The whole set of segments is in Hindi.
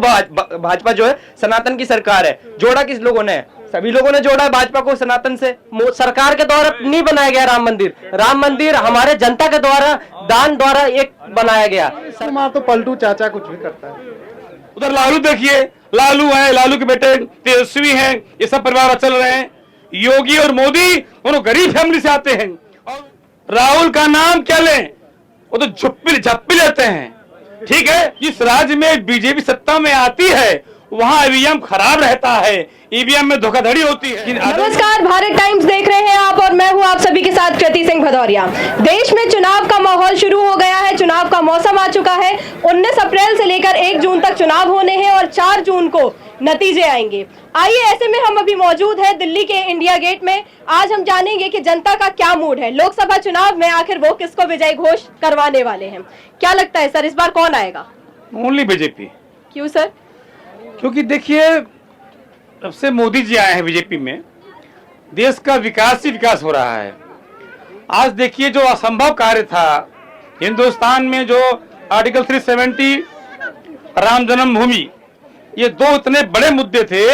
भाजपा जो है सनातन की सरकार है। जोड़ा किस लोगों ने? सभी लोगों ने जोड़ा है भाजपा को सनातन से। सरकार के द्वारा नहीं बनाया गया राम मंदिर। राम मंदिर हमारे जनता के द्वारा दान द्वारा एक बनाया गया। तो पलटू चाचा कुछ भी करता है। उधर लालू देखिए, लालू है, लालू के बेटे तेजस्वी हैं, ये सब परिवार चल रहे हैं। योगी और मोदी दोनों गरीब फैमिली से आते हैं। और राहुल का नाम क्या लें, वो तो झप्पी लेते हैं। ठीक है, जिस राज्य में बीजेपी सत्ता में आती है वहां ईवीएम खराब रहता है, ईवीएम में धोखाधड़ी होती है। नमस्कार, भारत टाइम्स देख रहे हैं आप और मैं हूं आप सभी के साथ कृति सिंह भदौरिया। देश में चुनाव का माहौल शुरू हो गया है, चुनाव का मौसम आ चुका है। 19 अप्रैल से लेकर 1 जून तक चुनाव होने हैं और 4 जून को नतीजे आएंगे। आइए, ऐसे में हम अभी मौजूद हैं दिल्ली के इंडिया गेट में। आज हम जानेंगे कि जनता का क्या मूड है। लोकसभा चुनाव में आखिर वो किसको विजयी घोष करवाने वाले हैं? क्या लगता है सर, इस बार कौन आएगा? Only BJP. क्यों सर? क्योंकि देखिए, जब से मोदी जी आए हैं बीजेपी में, देश का विकास ही विकास हो रहा है। आज देखिए, जो असंभव कार्य था हिंदुस्तान में, जो आर्टिकल 370 राम जन्मभूमि, ये दो इतने बड़े मुद्दे थे,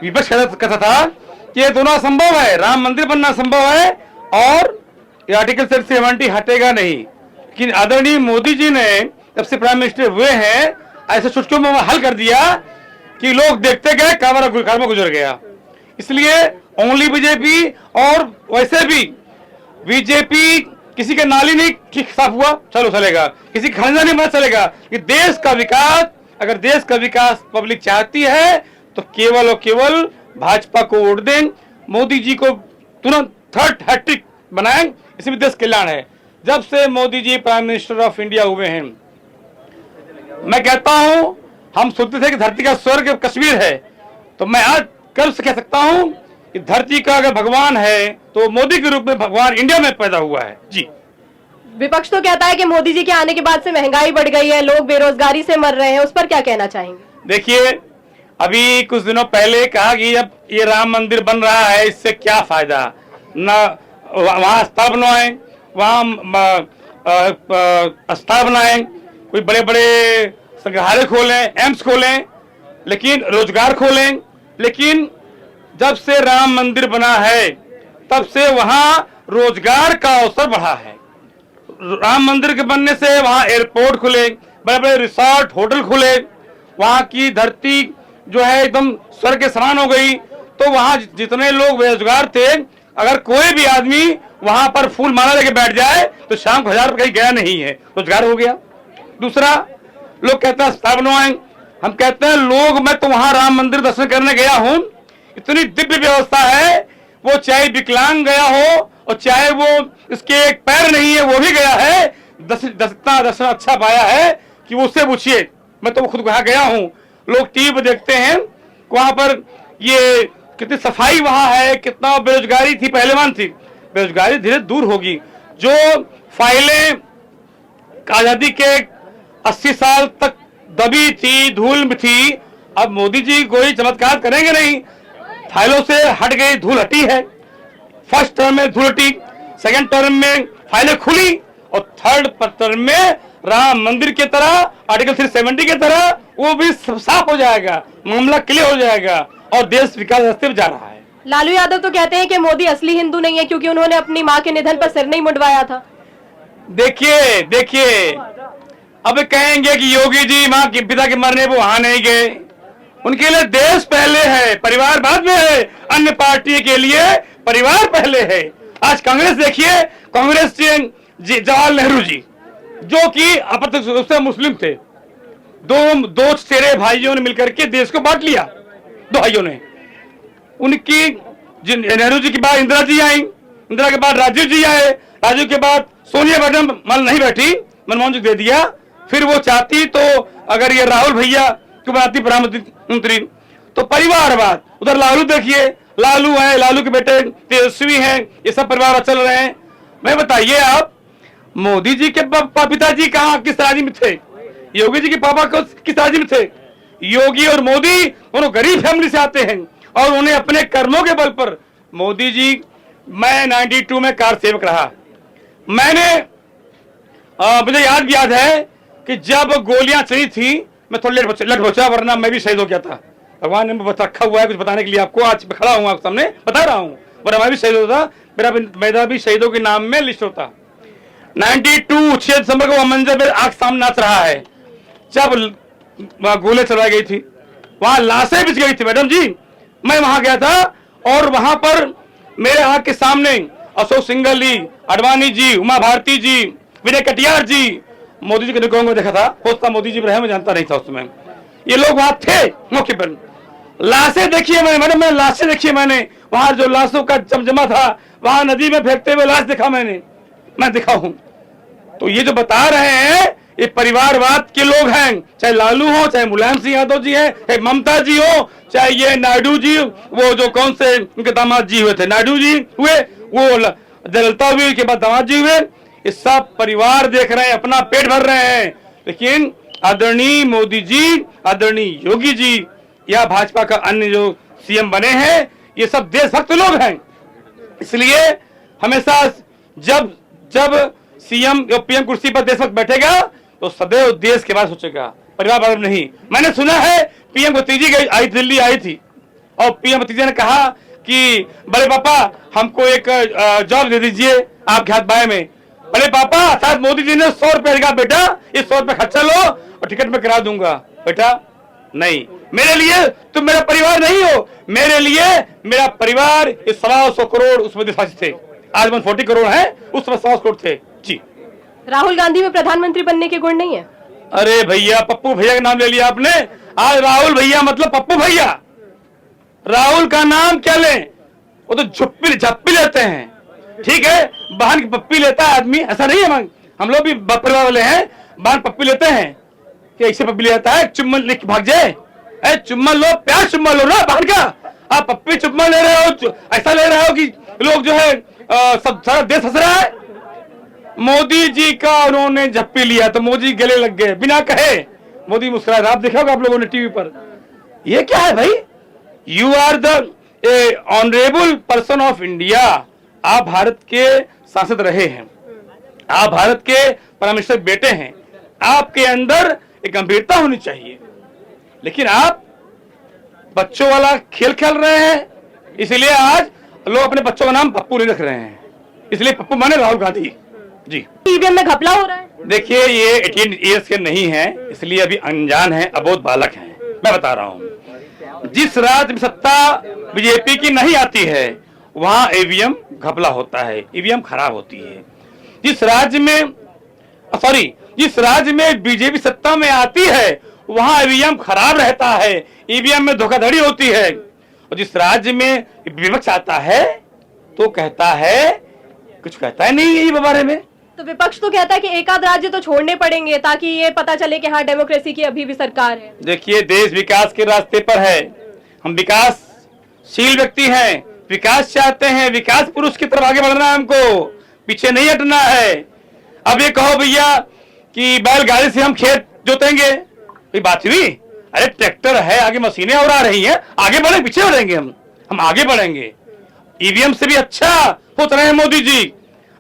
विपक्ष कहता था कि ये दोनों असंभव है, राम मंदिर बनना असंभव है और ये आर्टिकल 370 हटेगा नहीं। लेकिन आदरणीय मोदी जी ने जब से प्राइम मिनिस्टर हुए हैं, ऐसे चुटकियों में हल कर दिया कि लोग देखते गए, काम गुजर गया। इसलिए ओनली बीजेपी। और वैसे भी बीजेपी किसी के नाली नहीं ठीक साफ हुआ चलो चलेगा, किसी खंजा नहीं बना चलेगा। कि देश का विकास, अगर देश का विकास पब्लिक चाहती है तो केवल और केवल भाजपा को वोट दें, मोदी जी को तुरंत थर्ड हैट्रिक बनाएं, इसी में देश कल्याण है। जब से Modi ji prime minister of India हुए हैं, मैं कहता हूं, हम सोचते थे कि धरती का स्वर्ग कश्मीर है, तो मैं आज गर्व से कह सकता हूं कि धरती का अगर भगवान है तो मोदी के रूप में भगवान इंडिया में पैदा हुआ है। जी। विपक्ष तो कहता है कि मोदी जी के आने के बाद से महंगाई बढ़ गई है, लोग बेरोजगारी से मर रहे हैं, उस पर क्या कहना चाहेंगे? देखिए, अभी कुछ दिनों पहले कहा कि अब ये राम मंदिर बन रहा है, इससे क्या फायदा, न वहां अस्पताल बनवाएं, वहां अस्पताल बनाएं, कोई बड़े बड़े संग्रहालय खोलें, एम्स खोलें, लेकिन रोजगार खोलें। लेकिन जब से राम मंदिर बना है तब से वहां रोजगार का अवसर बढ़ा है। राम मंदिर के बनने से वहां एयरपोर्ट खुले, बड़े बड़े रिसोर्ट होटल खुले, वहां की धरती जो है एकदम स्वर्ग के समान हो गई। तो वहां जितने लोग बेरोजगार थे, अगर कोई भी आदमी वहां पर फूल माला लेके बैठ जाए तो शाम को 1000 रुपये कहीं गया नहीं है, रोजगार हो गया। दूसरा, लोग कहते हैं अस्पताल बनवाएं, हम कहते हैं लोग, मैं तो वहां राम मंदिर दर्शन करने गया हूं, इतनी दिव्य व्यवस्था है, वो चाहे विकलांग गया हो और चाहे वो इसके एक पैर नहीं है वो भी गया है, दर्शन अच्छा पाया है कि वो उससे पूछिए। मैं तो खुद वहां गया हूं, लोग टीवी पर देखते हैं वहां पर ये कितनी सफाई वहां है, कितना बेरोजगारी थी, पहलवान थी, बेरोजगारी धीरे दूर होगी। जो फाइलें आजादी के 80 साल तक दबी थी, धूल में थी, अब मोदी जी कोई चमत्कार करेंगे नहीं, फाइलों से हट गई, धूल हटी है। फर्स्ट टर्म में धूल हटी, सेकंड टर्म में फाइलें खुली और थर्ड टर्म में राम मंदिर की तरह, आर्टिकल 370 की तरह वो भी साफ हो जाएगा, मामला क्लियर हो जाएगा और देश विकास रास्ते पर जा रहा है। लालू यादव तो कहते हैं कि मोदी असली हिंदू नहीं है क्योंकि उन्होंने अपनी मां के निधन पर सिर नहीं मुंडवाया था। देखिए, अब कहेंगे कि योगी जी मां के पिता के मरने पर वहां नहीं गए, उनके लिए देश पहले है, परिवार बाद में है। अन्य पार्टी के लिए परिवार पहले है। आज कांग्रेस देखिए, कांग्रेस जवाहरलाल नेहरू जी, जो कि अप्रत्यक्ष रूप से मुस्लिम थे, दो चेहरे भाइयों ने मिलकर के देश को बांट लिया, दो भाइयों ने। उनकी नेहरू जी के बाद इंदिरा जी आई, इंदिरा के बाद राजीव जी आए, राजीव के बाद सोनिया गांधी नहीं बैठी, मनमोहन जी दे दिया। फिर वो चाहती तो अगर ये राहुल भैया को बनाती प्रधानमंत्री, तो परिवारवाद। उधर लालू देखिए, लालू है, लालू के बेटे तेजस्वी हैं, ये सब परिवार चल रहे हैं। मैं बताइए, आप मोदी जी के पिताजी कहाँ किस राज्य में थे, योगी जी के पापा किस राज्य में थे? योगी और मोदी दोनों गरीब फैमिली से आते हैं और उन्हें अपने कर्मों के बल पर मोदी जी, मैं 92 में कार सेवक रहा, मैंने मुझे याद है कि जब गोलियां चली थी मैं थोड़ा लेट पहुंचा, वरना मैं भी शहीद हो गया था। भगवान ने मुझे रखा हुआ है कुछ बताने के लिए आपको, आज मैं खड़ा हूँ आपके सामने बता रहा हूँ, वरना मैं भी शहीद होता, मेरा भी शहीदों के नाम में लिस्ट होता। 92 6 दिसंबर को वह मंजर मेरे आंख सामने नाच रहा है, जब वहां गोले चलाई गई थी, वहां लाशें बिछ गई थी मैडम जी। मैं वहां गया था और वहां पर मेरे आंख के सामने अशोक सिंघल जी, अडवाणी जी, उमा भारती जी, विनय कटियार जी, मोदी जी के निकोंग में देखा था, होता मोदी जी रहे, मैं जानता नहीं था उस समय। ये लोग वहां थे मौके पर। लाशें देखिए मैंने लाशें देखी मैंने, वहां जो लाशों का जमजमा था, वहां नदी में फेंकते हुए लाश देखा मैं दिखा हूं। तो ये जो बता रहे हैं ये परिवारवाद के लोग हैं, चाहे लालू हो, चाहे मुलायम सिंह यादव जी है, चाहे ममता जी हो, चाहे ये नायडू जी, वो जो कौन से उनके दामाद जी हुए थे, नायडू जी हुए, वो जयललिता हुई के बाद दामाद जी हुए, ये सब परिवार देख रहे हैं, अपना पेट भर रहे हैं। लेकिन आदरणीय मोदी जी, आदरणीय योगी जी या भाजपा का अन्य जो सीएम बने हैं, ये सब देशभक्त लोग हैं। इसलिए हमेशा जब सीएम या पीएम कुर्सी पर देशभक्त बैठेगा तो सदैव देश के बारे में सोचेगा, परिवार बारे में नहीं। मैंने सुना है पीएम भतीजी दिल्ली आई थी और पीएम भतीजी ने कहा कि बड़े पापा हमको एक जॉब दे दीजिए आपके हाथ बाएं में। बड़े पापा शायद मोदी जी ने 100 रुपए कहा, बेटा ये 100 रुपए खर्चा लो और टिकट में करा दूंगा। बेटा नहीं, मेरे लिए तुम मेरा परिवार नहीं हो, मेरे लिए मेरा परिवार ये 125 करोड़ उसमें देशवासी थे, आज 140 करोड़ है, उस समय 100 करोड़ थे जी। राहुल गांधी में प्रधानमंत्री बनने के गुण नहीं है? अरे भैया, पप्पू भैया का नाम ले लिया आपने, आज राहुल भैया मतलब पप्पू भैया। राहुल का नाम क्या लें, वो तो झप्पी लेते हैं, ठीक है, बहन की पप्पी लेता है आदमी, ऐसा नहीं है। हम लोग भी परिवार वाले हैं, बहन पप्पी लेते हैं कि ऐसे पप्पी लेता है, चुम्बन लेके भाग जाए, चुम्बन लो, प्यार चुम्बन लो ना बहन का। आप पप्पी चुम्बन ले रहे हो, ऐसा ले रहे हो कि लोग जो है सब सारा देश हंस रहा है। मोदी जी का उन्होंने झप्पी लिया तो मोदी गले लग गए बिना कहे, मोदी मुस्कुराए। आप देखा होगा आप लोगों ने टीवी पर, ये क्या है भाई? You are the honourable person of India, आप भारत के सांसद रहे हैं, आप भारत के प्राइम मिनिस्टर बेटे हैं, आपके अंदर एक गंभीरता होनी चाहिए। लेकिन आप बच्चों वाला खेल खेल रहे हैं, इसलिए आज लोग अपने बच्चों का नाम पप्पू नहीं रख रहे हैं, इसलिए पप्पू माने राहुल गांधी जी। ईवीएम में घपला हो रहा है? देखिए ये 18 ईयर्स के नहीं है, इसलिए अभी अनजान है, अबोध बालक हैं। मैं बता रहा हूं, जिस राज्य में सत्ता बीजेपी की नहीं आती है वहां ईवीएम घपला होता है, ईवीएम खराब होती है। जिस राज्य में बीजेपी सत्ता में आती है वहां ईवीएम खराब रहता है, ईवीएम में धोखाधड़ी होती है। और जिस राज्य में विपक्ष आता है तो कहता है, कुछ कहता है नहीं ये बारे में। तो विपक्ष तो कहता है कि एक आध राज्य तो छोड़ने पड़ेंगे ताकि ये पता चले कि हाँ डेमोक्रेसी की अभी भी सरकार है। देखिए देश विकास के रास्ते पर है, हम विकासशील व्यक्ति हैं, विकास चाहते हैं, विकास पुरुष की तरफ आगे बढ़ना है, हमको पीछे नहीं हटना है। अब ये कहो भैया कि बैलगाड़ी से हम खेत जोतेंगे, ये बात हुई? अरे ट्रैक्टर है, आगे मशीनें और आ रही हैं, आगे बढ़े पीछे बढ़ेंगे, हम आगे बढ़ेंगे। ईवीएम से भी अच्छा सोच रहे हैं मोदी जी।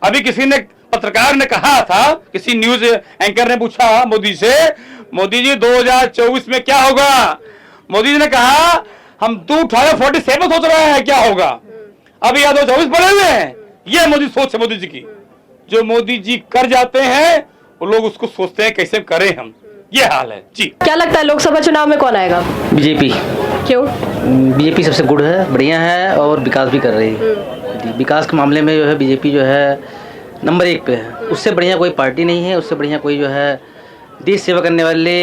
अभी किसी ने पत्रकार ने कहा था, किसी न्यूज एंकर ने पूछा मोदी से, मोदी जी 2024 में क्या होगा? मोदी जी ने कहा हम 2047 सोच रहे हैं क्या होगा, अभी या 2024 पड़े हुए हैं। ये मोदी सोच है मोदी जी की, जो मोदी जी कर जाते हैं वो लोग उसको सोचते हैं कैसे करें हम, ये हाल है जी। क्या लगता है लोकसभा चुनाव में कौन आएगा? बीजेपी। क्यों? बीजेपी सबसे गुड है, बढ़िया है और विकास भी कर रही है। विकास के मामले में जो है बीजेपी जो है नंबर 1 पे है, उससे बढ़िया कोई पार्टी नहीं है, उससे बढ़िया कोई जो है देश सेवा करने वाले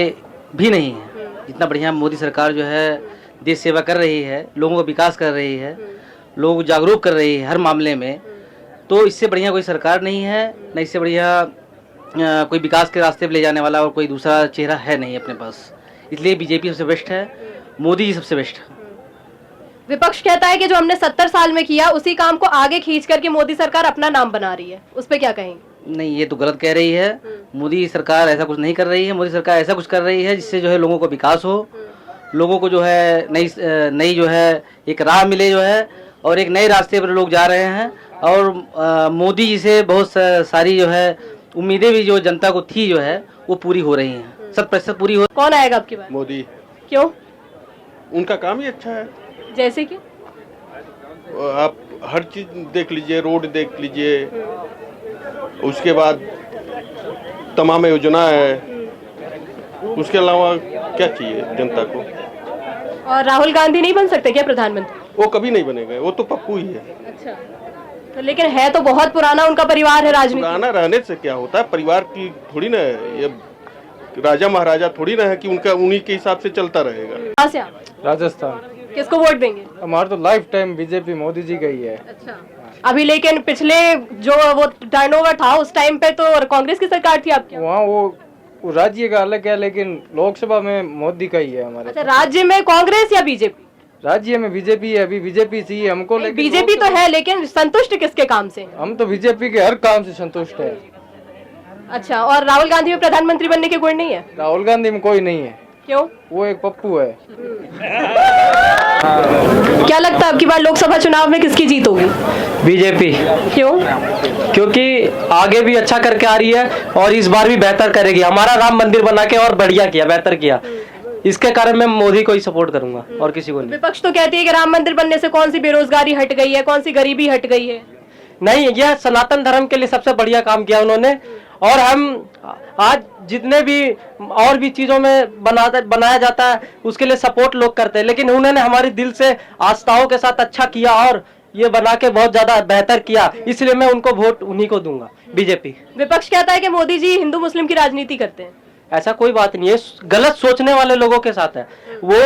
भी नहीं है। जितना बढ़िया मोदी सरकार जो है देश सेवा कर रही है, लोगों का विकास कर रही है, लोग जागरूक कर रही है हर मामले में, तो इससे बढ़िया कोई सरकार नहीं है, न इससे बढ़िया कोई विकास के रास्ते पे ले जाने वाला और कोई दूसरा चेहरा है नहीं अपने पास। इसलिए बीजेपी सबसे बेस्ट है, मोदी जी सबसे बेस्ट है। विपक्ष कहता है कि जो हमने 70 साल में किया उसी काम को आगे खींच करके मोदी सरकार अपना नाम बना रही है, उस पे क्या कहेंगे? नहीं, ये तो गलत कह रही है। मोदी सरकार ऐसा कुछ नहीं कर रही है, मोदी सरकार ऐसा कुछ कर रही है जिससे जो है लोगों को विकास हो, लोगों को जो है नई जो है एक राह मिले जो है, और एक नए रास्ते पर लोग जा रहे हैं। और मोदी जी से बहुत सारी जो है उम्मीदें भी जो जनता को थी जो है वो पूरी हो रही हैं। 100% पूरी हो। कौन आएगा आपकी बार? मोदी। क्यों? उनका काम ही अच्छा है। जैसे कि आप हर चीज देख लीजिए, रोड देख लीजिए, उसके बाद तमाम योजना है, उसके अलावा क्या चाहिए जनता को। और राहुल गांधी नहीं बन सकते क्या प्रधानमंत्री? वो कभी नहीं बनेगा, वो तो पप्पू ही है। अच्छा, तो लेकिन है तो बहुत पुराना उनका परिवार है राजनीति। पुराना रहने से क्या होता है, परिवार की थोड़ी ना है, ये राजा महाराजा थोड़ी ना है कि उनका उन्हीं के हिसाब से चलता रहेगा। कहाँ से आप? राजस्थान। किसको वोट देंगे? हमारा तो life time BJP Modi ji का ही है। अच्छा, अभी लेकिन पिछले जो वो टर्नओवर था उस टाइम पे तो कांग्रेस की सरकार थी आपकी। वहाँ वो राज्य का अलग है, लेकिन लोकसभा में मोदी का ही है हमारे। अच्छा, राज्य में कांग्रेस या बीजेपी? राज्य में बीजेपी है, अभी बीजेपी चाहिए हमको। लेकिन बीजेपी तो है, लेकिन संतुष्ट किसके काम से? हम तो बीजेपी के हर काम से संतुष्ट है। अच्छा, और राहुल गांधी में प्रधानमंत्री बनने के गुण नहीं है? राहुल गांधी में कोई नहीं है। क्यों? वो एक पप्पू है। क्या लगता है आपकी बार लोकसभा चुनाव में किसकी जीत होगी? बीजेपी। क्यों? क्योंकि आगे भी अच्छा करके आ रही है और इस बार भी बेहतर करेगी। हमारा राम मंदिर बना के और बढ़िया किया, बेहतर किया, इसके कारण मैं मोदी को ही सपोर्ट करूंगा और किसी को नहीं। विपक्ष तो कहती है कि राम मंदिर बनने से कौन सी बेरोजगारी हट गई है, कौन सी गरीबी हट गई है। नहीं, यह सनातन धर्म के लिए सबसे बढ़िया काम किया उन्होंने। और हम आज जितने भी और भी चीजों में बनाया जाता है उसके लिए सपोर्ट लोग करते हैं, लेकिन उन्होंने हमारे दिल से आस्थाओं के साथ अच्छा किया और ये बना के बहुत ज्यादा बेहतर किया, इसलिए मैं उनको वोट उन्हीं को दूंगा, बीजेपी। विपक्ष कहता है कि मोदी जी हिंदू मुस्लिम की राजनीति करते हैं। ऐसा कोई बात नहीं है, गलत सोचने वाले लोगों के साथ है वो।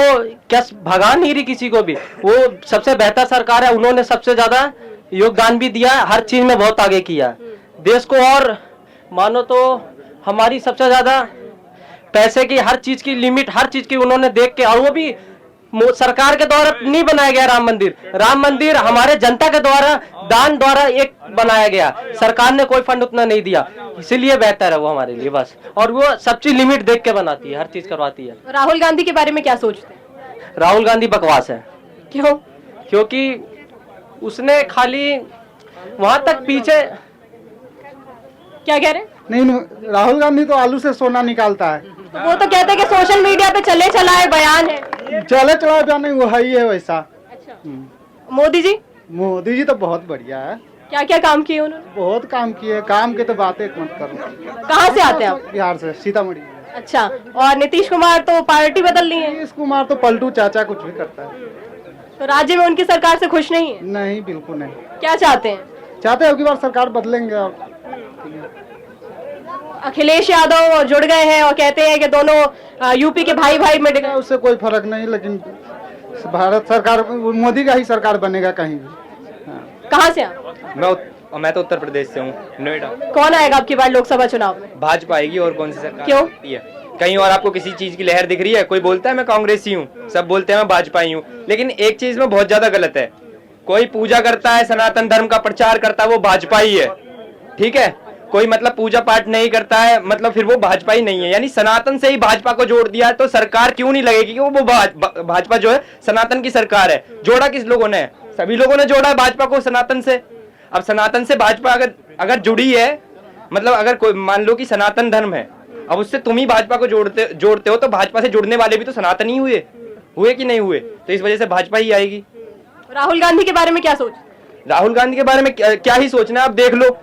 क्या भगा नहीं रही किसी को भी, वो सबसे बेहतर सरकार है, उन्होंने सबसे ज्यादा योगदान भी दिया है, हर चीज में बहुत आगे किया देश को। और मानो तो हमारी सबसे ज्यादा पैसे की हर चीज की लिमिट, हर चीज की उन्होंने देख के, और वो भी सरकार के द्वारा नहीं बनाया गया राम मंदिर। राम मंदिर हमारे जनता के द्वारा दान द्वारा एक बनाया गया, सरकार ने कोई फंड उतना नहीं दिया, इसीलिए बेहतर है वो हमारे लिए बस। और वो सब चीज लिमिट देख के बनाती है, हर चीज करवाती है। राहुल गांधी के बारे में क्या सोचते हैं? राहुल गांधी बकवास है। क्यों? क्योंकि उसने खाली वहां तक पीछे। क्या कह रहे हैं? नहीं, राहुल गांधी तो आलू से सोना निकालता है। तो वो तो कहते हैं कि सोशल मीडिया पे चले चलाए बयान है। चले चला जाने नहीं, वो है ही है वैसा। अच्छा, मोदी जी? मोदी जी तो बहुत बढ़िया है, क्या क्या काम किए उन्होंने? बहुत काम किए। काम के तो बातें मत करो। कहाँ से आते हैं आप? बिहार से, सीतामढ़ी। अच्छा, और नीतीश कुमार तो पार्टी बदल ली है। नीतीश कुमार तो पलटू चाचा, कुछ भी करता है। तो राज्य में उनकी सरकार से खुश नहीं है? नहीं, बिल्कुल नहीं। क्या चाहते हैं? चाहते हैं कि बार सरकार बदलेंगे। और अखिलेश यादव जुड़ गए हैं और कहते हैं कि दोनों यूपी के भाई भाई मिल गए। उससे कोई फर्क नहीं, लेकिन भारत सरकार, मोदी का ही सरकार बनेगा कहीं भी। कहाँ से आप? मैं तो उत्तर प्रदेश से हूँ, नोएडा। कौन आएगा आपकी बार लोकसभा चुनाव में? भाजपा आएगी, और कौन सी सरकार? क्यों? कहीं और आपको किसी चीज की लहर दिख रही है? कोई बोलता है मैं कांग्रेसी हूँ, सब बोलते हैं मैं भाजपाई हूँ, लेकिन एक चीज में बहुत ज्यादा गलत है। कोई पूजा करता है, सनातन धर्म का प्रचार करता है, वो भाजपा ही है, ठीक है। कोई मतलब पूजा पाठ नहीं करता है, मतलब फिर वो भाजपा ही नहीं है। यानी सनातन से ही भाजपा को जोड़ दिया, तो सरकार क्यों नहीं लगेगी? कि वो भाजपा जो है सनातन की सरकार है। जोड़ा किस लोगों ने? सभी लोगों ने जोड़ा है भाजपा को सनातन से। अब सनातन से भाजपा अगर जुड़ी है, मतलब अगर कोई मान लो कि सनातन धर्म है, अब उससे तुम ही भाजपा को जोड़ते हो, तो भाजपा से जुड़ने वाले भी तो सनातन ही हुए कि नहीं हुए? तो इस वजह से भाजपा ही आएगी। राहुल गांधी के बारे में क्या सोच? राहुल गांधी के बारे में क्या ही सोचना है। अब देख लो,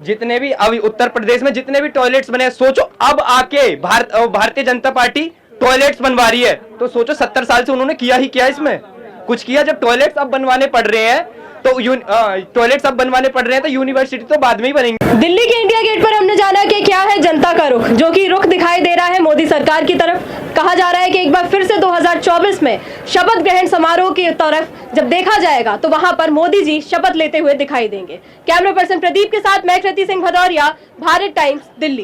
जितने भी अभी उत्तर प्रदेश में जितने भी टॉयलेट्स बने, सोचो अब आके भारतीय जनता पार्टी टॉयलेट्स बनवा रही है, तो सोचो 70 साल से उन्होंने किया ही क्या इसमें? कुछ किया? जब टॉयलेट्स अब बनवाने पड़ रहे हैं तो यूनिवर्सिटी तो बाद में ही बनेंगे। दिल्ली के इंडिया गेट पर हमने जाना कि क्या है जनता का रुख, जो कि रुख दिखाई दे रहा है मोदी सरकार की तरफ। कहा जा रहा है कि एक बार फिर से 2024 में शपथ ग्रहण समारोह की तरफ जब देखा जाएगा तो वहां पर मोदी जी शपथ लेते हुए दिखाई देंगे। कैमरा पर्सन प्रदीप के साथ मैं कृति सिंह भदौरिया, भारत टाइम्स, दिल्ली।